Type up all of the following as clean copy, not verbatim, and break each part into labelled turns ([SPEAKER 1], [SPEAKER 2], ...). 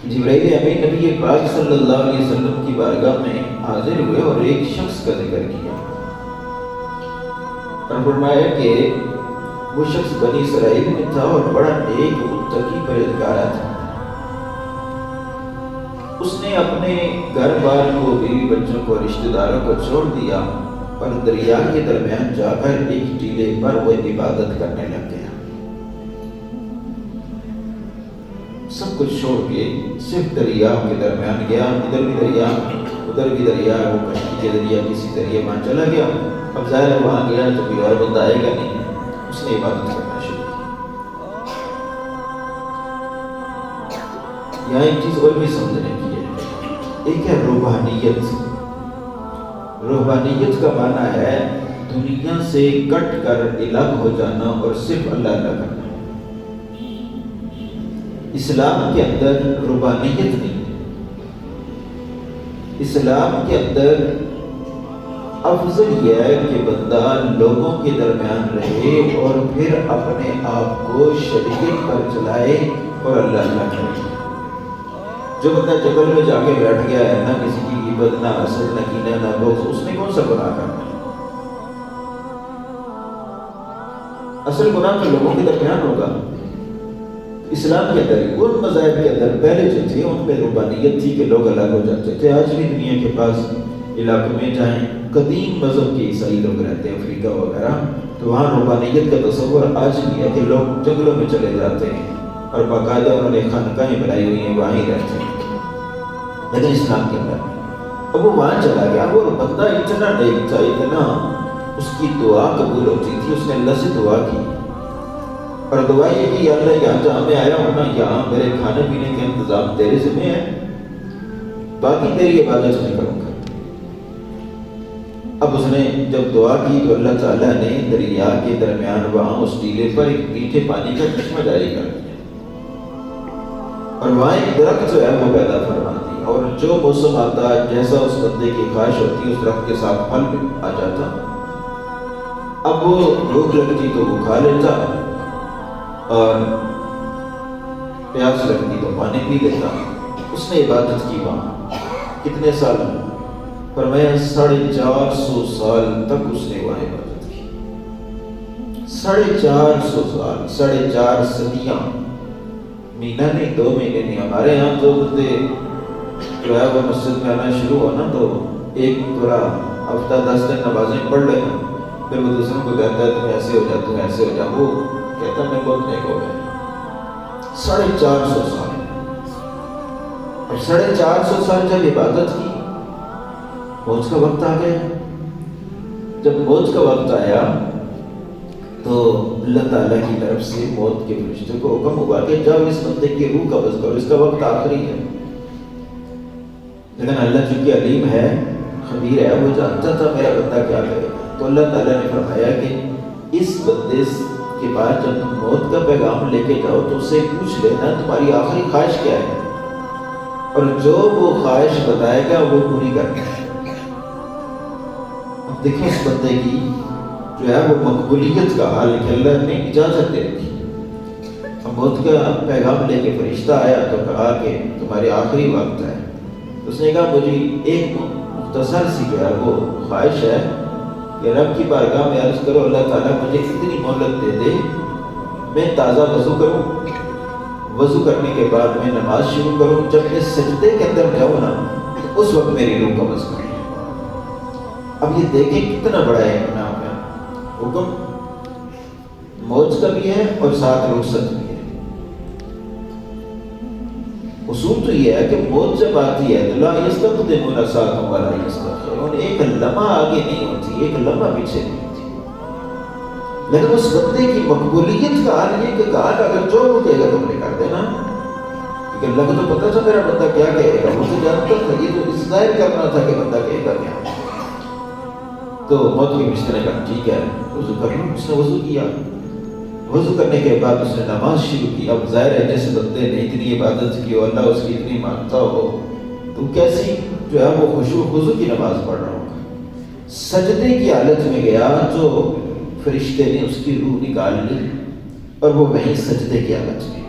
[SPEAKER 1] جبرائیل امین نبی پاک صلی اللہ علیہ وسلم کی بارگاہ میں حاضر ہوئے اور ایک شخص کا ذکر کیا اور فرمایا کہ وہ شخص بنی اسرائیل میں تھا اور بڑا نیک متقی پرہیزگار تھا. اس نے اپنے گھر بار کو، بیوی بچوں کو، رشتہ داروں کو چھوڑ دیا اور دریا کے درمیان جا کر ایک ٹیلے پر وہ عبادت کرنے لگ گیا. سب کچھ چھوڑ کے صرف دریا کے درمیان گیا. ادھر بھی دریا ادھر بھی دریا، وہ کشتی کے ذریعے کسی ذریعے وہاں چلا گیا. اب ظاہر ہے وہاں گیا تو کوئی اور بندہ آئے گا نہیں، اس نے عبادت کرنا شروع کی. یہاں ایک چیز اور بھی سمجھنے کی ہے، ایک ہے روحانیت. روحانیت کا معنی ہے دنیا سے کٹ کر الگ ہو جانا اور صرف اللہ اللہ کرنا. اسلام کے اندر روحانیت نہیں. اسلام کے اندر افضل یہ ہے کہ بندہ لوگوں کے درمیان رہے اور پھر اپنے آپ کو شریعت پر چلائے اور اللہ اللہ کرے. جو بندہ جنگل میں جا کے بیٹھ گیا ہے، نہ کسی کی غیبت، نہ حسد، نہ کینہ، نہ بغض، اس نے کون سا گناہ کرنا ہے؟ اصل گناہ تو لوگوں کے درمیان ہوگا. اسلام کے اندر ان مذاہب کے اندر پہلے جو تھے ان میں ربانیت تھی کہ لوگ الگ ہو جاتے تھے. آج بھی دنیا کے پاس علاقوں میں جائیں، قدیم مذہب کے عیسائی لوگ رہتے ہیں، افریقہ وغیرہ، تو وہاں ربانیت کا تصور آج بھی ہے کہ لوگ جنگلوں میں چلے جاتے ہیں اور باقاعدہ انہوں نے خانقاہیں بنائی ہوئی ہیں، وہاں ہی رہتے ہیں. لیکن اسلام کے اندر اب وہ وہاں چلا گیا. وہ بندہ اتنا نیک تھا، اتنا اس کی دعا قبول ہوتی تھی. اس نے اللہ سے دعا کی اور دعا یہ کہ یا اللہ یہاں جہاں میں آیا ہوں نا، یہاں میرے کھانے پینے کا انتظام تیرے ذمہ ہے، باقی تیری عبادت نہیں کروں گا. اب اس نے جب دعا کی تو اللہ تعالیٰ نے دریا کے درمیان وہاں اس ٹیلے پر ایک میٹھے پانی کا چشمہ جاری کر دیا اور وہاں ایک درخت جو ہے وہ پیدا فرما دی. اور جو موسم آتا، جیسا اس بندے کی خواہش ہوتی، اس درخت کے ساتھ پھل آ جاتا. اب وہ بھوک لگتی تو وہ کھا لیتا اور پیاس لگتی تو پانی پی لیتا. اس نے عبادت کی وہاں کتنے سال؟ فرمایا 450 سال تک اس نے وہاں عبادت کی. 450 سال، 4.5 صدیاں. مہینہ نہیں، 2 مہینے نہیں. ہمارے یہاں تو بندے جو ہے وہ مسجد میں آنا شروع ہونا تو ایک تھوڑا ہفتہ 10 دن نمازیں پڑھ لینا، پھر وہ دوسروں کو کہتا ہے تم ایسے ہو جا، تم ایسے ہو جا. وہ کہتا میں بہت نیک ہو گیا. 450 سال. اور 450 سال جب عبادت کی، موت کا وقت آ گیا. جب موت کا وقت آیا تو اللہ تعالیٰ کی طرف سے موت کے فرشتے کو حکم ہوا کہ جاؤ اس بندے کی روح قبض کرو، اس کا وقت آخری ہے. لیکن اللہ چونکہ علیم ہے، خبیر ہے، وہ جانتا تھا میرا بندہ کیا کرے. تو اللہ تعالیٰ نے فرمایا کہ اس بندے کے بعد جب تم موت کا پیغام لے کے جاؤ تو اسے پوچھ لینا تمہاری آخری خواہش کیا ہے، اور جو وہ خواہش بتائے گا وہ پوری کرنا ہے. اب دیکھیں اس بندے کی جو ہے وہ مقبولیت کا حال کہ اللہ نے اجازت دے دی. اب موت کا پیغام لے کے فرشتہ آیا تو کہا کہ تمہارے آخری وقت ہے. اس نے کہا مجھے ایک مختصر سی جو ہے وہ خواہش ہے کہ رب کی بارگاہ میں عرض کرو اللہ تعالیٰ مجھے اتنی مہلت دے دے، میں تازہ وضو کروں، وضو کرنے کے بعد میں نماز شروع کروں، جب میں سجدے کے اندر جاؤں نا تو اس وقت میری روح قبض کروں. اب یہ دیکھیں کتنا بڑا ہے انعام ہے. حکم موت کا بھی ہے اور ساتھ رخصت بھی ہے. اصول تو یہ ہے کہ موت جب آتی ہے تو لا یستقدمون ساعۃ ولا یستأخرون، ایک لمحہ آگے نہیں ہوتی، ایک لمحہ پیچھے نہیں ہوتی. لیکن اس بندے کی مقبولیت کا حال یہ کہ کہا اگر جو وہ کہے گا تم نے کر دینا، کیونکہ اللہ کو تو پتا تھا میرا بندہ کیا کہے گا، وہ تو جانتا تھا. یہ تو ظاہر کرنا تھا کہ بندہ کہے گا کیا. تو موت کے فرشتے نے کہا ٹھیک ہے وضو کر لو. اس نے وضو کیا. وضو کرنے کے بعد اس نے نماز شروع کی. اب ظاہر ہے جیسے بندے نے اتنی عبادت کی اور اللہ اس کی اتنی مانتا ہو تو کیسی جو ہے وہ خشوع خضوع کی نماز پڑھ رہا ہوگا. سجدے کی حالت میں گیا جو فرشتے نے اس کی روح نکال لی اور وہ وہیں سجدے کی حالت میں.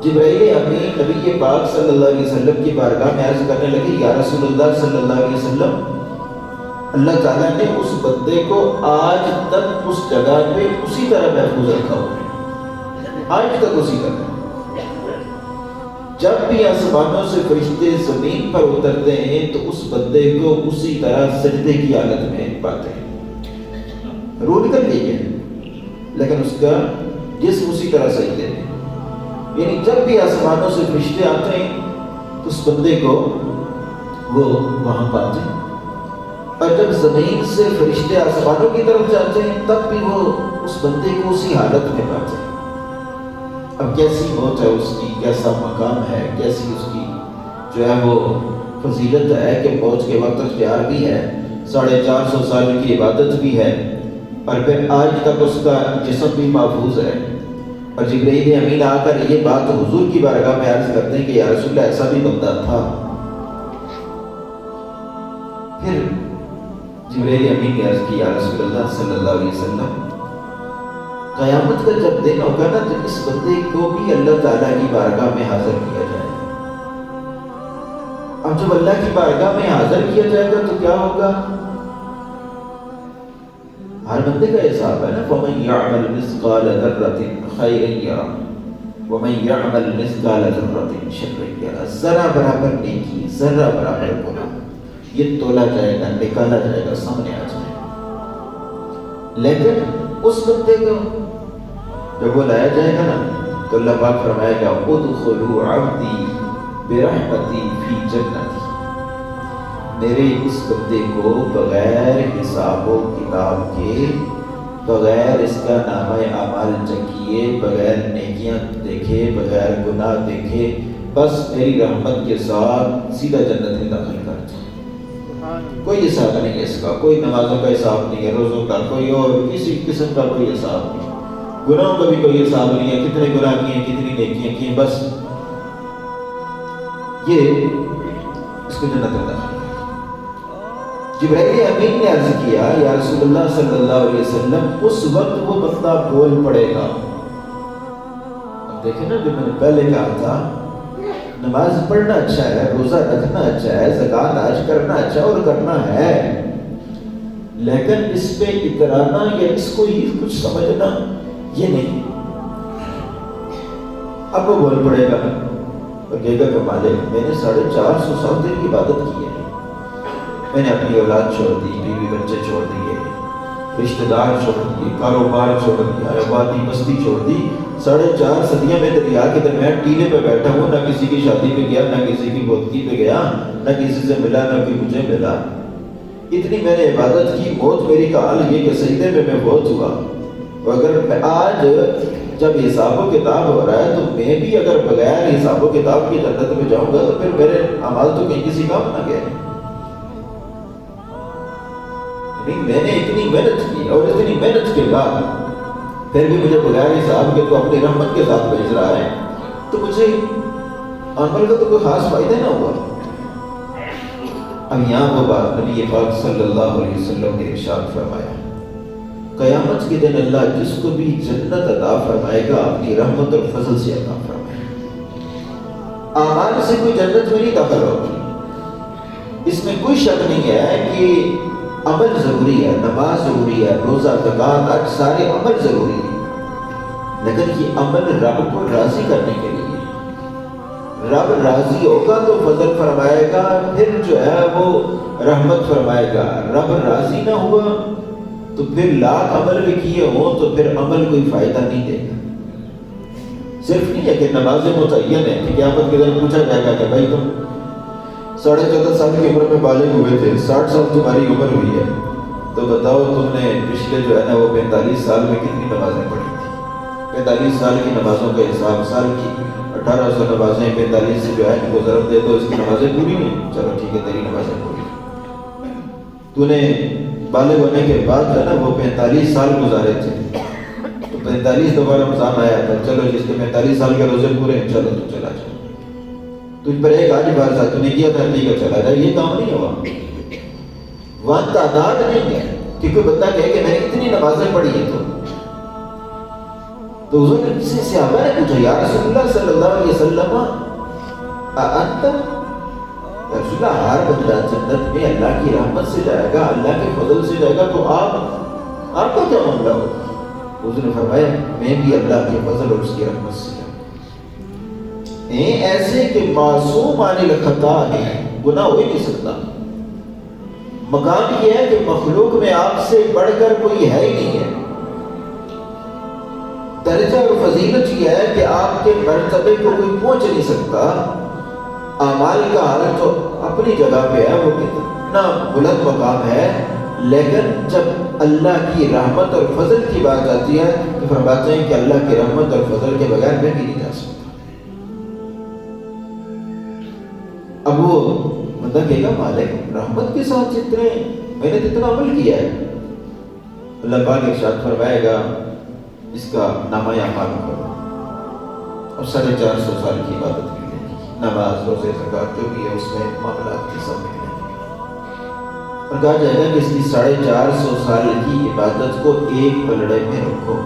[SPEAKER 1] جبرائیل امین نبی پاک صلی اللہ علیہ وسلم کی بارگاہ میں عرض کرنے لگے یا رسول اللہ صلی اللہ علیہ وسلم، اللہ تعالیٰ نے اس بندے کو آج تک اس جگہ پہ اسی طرح محفوظ رکھا ہوا ہے، آج تک اسی طرح۔ جب بھی آسمانوں سے فرشتے زمین پر اترتے ہیں تو اس بندے کو اسی طرح سجدے کی حالت میں پاتے ہیں، روح نکل گئی ہے لیکن اس کا جسم اسی طرح سجدے میں، یعنی جب بھی آسمانوں سے فرشتے آتے ہیں تو اس بندے کو وہ وہاں پاتے ہیں، اور جب زمین سے فرشتے آسمانوں کی طرف جاتے ہیں تب بھی وہ اس بندے کو اسی حالت میں پاتے ہیں۔ اب کیسی موت ہے اس کی، کیسا مقام ہے، کیسی اس کی جو ہے وہ فضیلت ہے کہ موت کے وقت اختیار بھی ہے، 450 سال کی عبادت بھی ہے، اور پھر آج تک اس کا جسم بھی محفوظ ہے۔ اور جبرائیل امین آ کر یہ بات حضور کی بارگاہ میں عرض کرتے ہیں کہ یا رسول اللہ ایسا بھی بندہ تھا۔ پھر جبرائیل امین نے عرض کی یا رسول اللہ صلی اللہ علیہ وسلم، قیامت کا جب دن ہوگا نا تو اس بندے کو بھی اللہ تعالیٰ کی بارگاہ میں حاضر کیا جائے گا۔ اب جب اللہ کی بارگاہ میں حاضر کیا جائے گا تو کیا ہوگا؟ ہر بندے کا حساب ہے نا، وَمَن يَعْمَلْ مِثْقَالَ ذَرَّةٍ خَيْرًا يَرَهُ وَمَن يَعْمَلْ مِثْقَالَ ذَرَّةٍ شَرًّا يَرَهُ۔ ذرہ برابر نیکی، ذرہ برابر گناہ، یہ تولا جائے گا، نکالا جائے گا، سامنے آ جائے گا۔ لیکن اس بندے کو جب وہ لایا جائے گا نا تو اللہ پاک فرمائے گا ادخلوا عبدی برحمتی فی جنتی، میرے اس بندے کو بغیر حساب و کتاب کے، بغیر اس کا نامہ اعمال چکیے، بغیر نیکیاں دیکھے، بغیر گناہ دیکھے، بس میری رحمت کے ساتھ سیدھا جنت میں داخل کر جائے۔ کوئی حساب نہیں ہے اس کا، کوئی نمازوں کا حساب نہیں ہے، روزوں کا، کوئی اور کسی قسم کا کوئی حساب نہیں، گناہوں کا بھی کوئی حساب نہیں ہے، کتنے گناہ کیے، کتنی نیکیاں کی، بس یہ اس کو جنت میں داخل۔ جبرائیل امین نے عرض کیا یا رسول اللہ صلی اللہ علیہ وسلم، اس وقت وہ بندہ بول پڑے گا۔ اب دیکھیں نا جو میں نے پہلے کہا تھا، نماز پڑھنا اچھا ہے، روزہ رکھنا اچھا ہے، زکوٰۃ حج کرنا اچھا اور کرنا ہے، لیکن اس پہ اترانا یا اس کو ہی کچھ سمجھنا یہ نہیں۔ اب وہ بول پڑے گا اور کہے گا کہ مالک میں نے 450 سال دن کی عبادت کی ہے، میں نے اپنی اولاد چھوڑ دی، بیوی بچے چھوڑ دیے، رشتہ دار چھوڑ دیے، کاروبار چھوڑ دیا، آبادی بستی چھوڑ دی، 4.5 صدیاں میں دریا کے درمیان ٹیلے پہ بیٹھا ہوں، نہ کسی کی شادی پہ گیا، نہ کسی کی بودکی پہ گیا، نہ کسی سے ملا، نہ کوئی مجھے ملا، اتنی میں نے عبادت کی، موت میری کا حال یہ کہ سجدے میں بہت ہوا۔ اگر میں آج جب حساب و کتاب ہو رہا ہے تو میں بھی اگر بغیر حساب و کتاب کی جنت میں جاؤں گا تو پھر میرے اعمال تو کہیں کسی کام نہ گئے۔ میں نے اتنی محنت کی اور اتنی محنت کے بعد پھر بھی مجھے بغیر حساب کے تو اپنی رحمت کے ساتھ بھیج رہا ہے، تو مجھے عمل کا تو کوئی خاص فائدہ نہ ہوا۔ اب یہاں وہ بات نبی پاک صلی اللہ علیہ وسلم نے ارشاد فرمایا، قیامت کے دن اللہ جس کو بھی جنت عطا فرمائے گا اپنی رحمت اور فضل سے عطا فرمائے گا۔ اعمال سے کوئی جنت میں نہیں داخل ہوگی، اس میں کوئی شک نہیں ہے کہ عمل ضروری ہے، نماز ضروری ہے، روزہ زکوٰۃ حج سارے عمل ضروری ہیں، لیکن یہ عمل رب کو راضی کرنے کے لیے، رب راضی ہوگا تو فضل فرمائے گا، پھر جو ہے وہ رحمت فرمائے گا، رب راضی نہ ہوا تو پھر لاکھ عمل بھی کیے ہوں تو پھر عمل کوئی فائدہ نہیں دے گا۔ صرف نہیں ہے کہ نماز متعین ہے کہ قیامت کے دن پوچھا جائے گا کہ بھائی تم 14.5 سال کی عمر میں بالغ ہوئے تھے، 60 سال تمہاری عمر ہوئی ہے، تو بتاؤ تم نے پچھلے جو ہے نا وہ 45 سال میں کتنی نمازیں پڑھی تھی؟ 45 سال کی نمازوں کا حساب، سال کی 1800 نمازیں 45 سے جو ہے ان کو ضرب دے تو اس کی نمازیں پوری ہوئی، چلو ٹھیک ہے تیری نمازیں پوری۔ تو نے بالغ ہونے کے بعد جو ہے نا وہ 45 سال گزارے تھے، تو 45 دفعہ رمضان آیا تھا، چلو جس کے 45 سال کے روزے پورے ہیں، چلو تو چلا جاؤ، تجھ پر ایک آج بار تھا، تو نے کیا تھا ٹھیک ہے چلا جائے، یہ کام نہیں ہوا۔ وہاں تعداد نہیں ہے کہ کوئی بندہ کہے کہ میں نے اتنی نمازیں پڑھی ہیں، تو حضور نے کسی صحابہ نے پوچھا یا رسول اللہ صلی اللہ علیہ وسلم انت، یا رسول اللہ ہر بندہ جنت میں اللہ کی رحمت سے جائے گا، اللہ کے فضل سے جائے گا، تو آپ کا کیا معاملہ ہوگا؟ حضور نے فرمایا میں بھی اللہ کے فضل اور اس کی رحمت سے جاؤں۔ ایسے کہ معصوم عن الخطا ہے، گناہ ہو ہی نہیں سکتا۔ مقام یہ ہے کہ مخلوق میں آپ سے بڑھ کر کوئی ہے ہی نہیں ہے۔ درجہ اور فضیلت یہ ہے کہ آپ کے مرتبے کو کوئی پہنچ نہیں سکتا۔ اعمال کا حالت جو اپنی جگہ پہ ہے وہ کتنا بلند مقام ہے، لیکن جب اللہ کی رحمت اور فضل کی بات آتی ہے تو فرماتے ہیں کہ اللہ کی رحمت اور فضل کے بغیر میں بھی نہیں جا سکتا۔ اب وہ بندہ کہے گا مالک رحمت کے ساتھ جتنے میں نے جتنا عمل کیا ہے، اللہ پاک ارشاد فرمائے گا اس کا نامہ اعمال کرو اور 450 سال کی عبادت کی گئی، نماز روزے زکات جو بھی ہے اس میں معاملات کی سب میں اور کہا جائے گا کہ اس کی 450 سال کی عبادت کو ایک پلڑے میں رکھو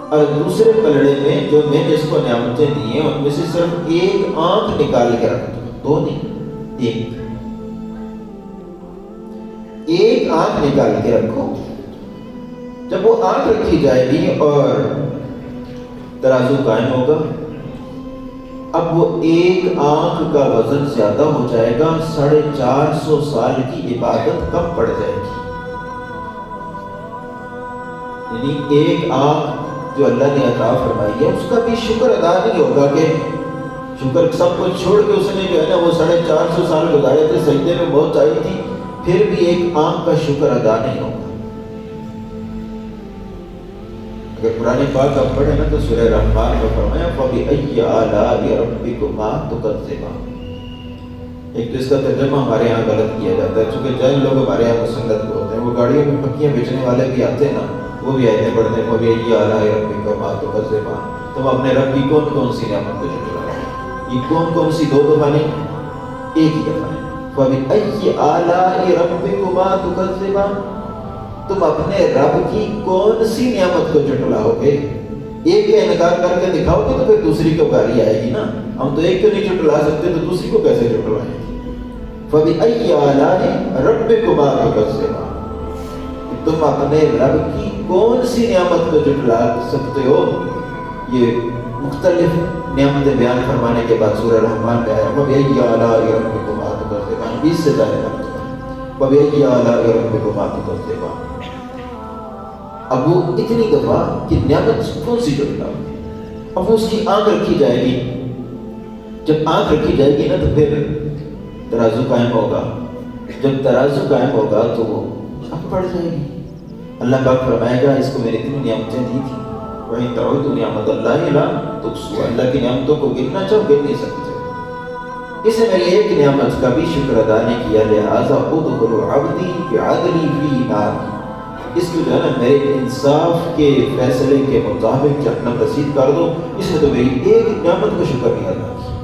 [SPEAKER 1] اور دوسرے پلڑے میں جو میں جس کو نعمتیں دی ہیں ان میں سے صرف ایک آنکھ نکال کے رکھ دو، دو نہیں ایک آنکھ نکال کے رکھو۔ جب وہ آنکھ رکھی جائے گی اور ترازو قائم ہوگا، اب وہ ایک آنکھ کا وزن زیادہ ہو جائے گا، 450 سال کی عبادت کم پڑ جائے گی۔ یعنی ایک آنکھ جو اللہ نے عطا فرمائی ہے اس کا بھی شکر ادا نہیں ہوگا کہ شکر سب کچھ چھوڑ کے اس نے جو ہے نا وہ 450 سال گزارے تھے، سجدے میں موت آئی تھی، پھر بھی ایک آنکھ کا شکر ادا نہیں ہوگا۔ اگر قرآن پاک آپ پڑھیں نا تو سورہ رحمان میں فرمایا فَبِأَيِّ آلَاءِ رَبِّكُمَا تُكَذِّبَانِ۔ ایک تو اس کا ترجمہ ہمارے ہاں غلط کیا جاتا ہے، چونکہ جن لوگ ہمارے یہاں مسلط ہوتے ہیں وہ گاڑیوں میں پکیاں بیچنے والے بھی آتے ہیں نا، وہ بھی آیتیں پڑھتے ہیں فَبِأَيِّ آلَاءِ رَبِّكُمَا تُكَذِّبَانِ۔ تم اپنے رب کی کون کون سی نعمت کو جھٹلاؤ؟ یہ کون کون سی دو دفعہ نہیں، ایک ہی دفعہ ہے۔ فَبِأَيِّ آلَاءِ رَبِّكُمَا تُكَذِّبَانِ، تم اپنے رب کی کون سی نعمت کو جھٹلاؤ گے؟ ایک کا انکار کر کے دکھاؤ گے تو پھر دوسری کو گالی آئے گی نا۔ ہم تو ایک کو نہیں جھٹلا سکتے تو دوسری کو کیسے جھٹلائیں گے؟ فَبِأَيِّ آلَاءِ رَبِّكُمَا تُكَذِّبَانِ، تم اپنے رب کی کون سی نعمت کو جھٹلا سکتے ہو؟ یہ مختلف نعمتیں بیان فرمانے کے بعد سورہ رحمان میں آیا فَبِأَيِّ آلَاءِ رَبِّكُمَا تُكَذِّبَانِ، 20 سے زائد ہے فَبِأَيِّ آلَاءِ رَبِّكُمَا تُكَذِّبَانِ۔ اب وہ اتنی دفعہ کہ نعمت کون سی جھٹلاؤ گے؟ اب اس کی آنکھ رکھی جائے گی، جب آنکھ رکھی جائے گی نا تو پھر ترازو قائم ہوگا، جب ترازو قائم ہوگا تو وہ اب پڑ جائے گی۔ اللہ پاک فرمائے گا اس کو میں نے اتنی نعمتیں دی تھی وَإِن تَعُدُّوا نِعْمَتَ اللَّهِ لَا تُحْصُوهَا، اللہ کی نعمتوں کو گننا چاہو گن نہیں سکتے، اس نے میری ایک نعمت کا بھی شکر ادا نہیں کیا، لہذا ادخل عبدی بعدلی فی ناری، اس کو جو ہے نا میرے انصاف کے فیصلے کے مطابق جہنم رسید کر دو۔ اس نے تو میری ایک نعمت کو شکر نہیں ادا کیا۔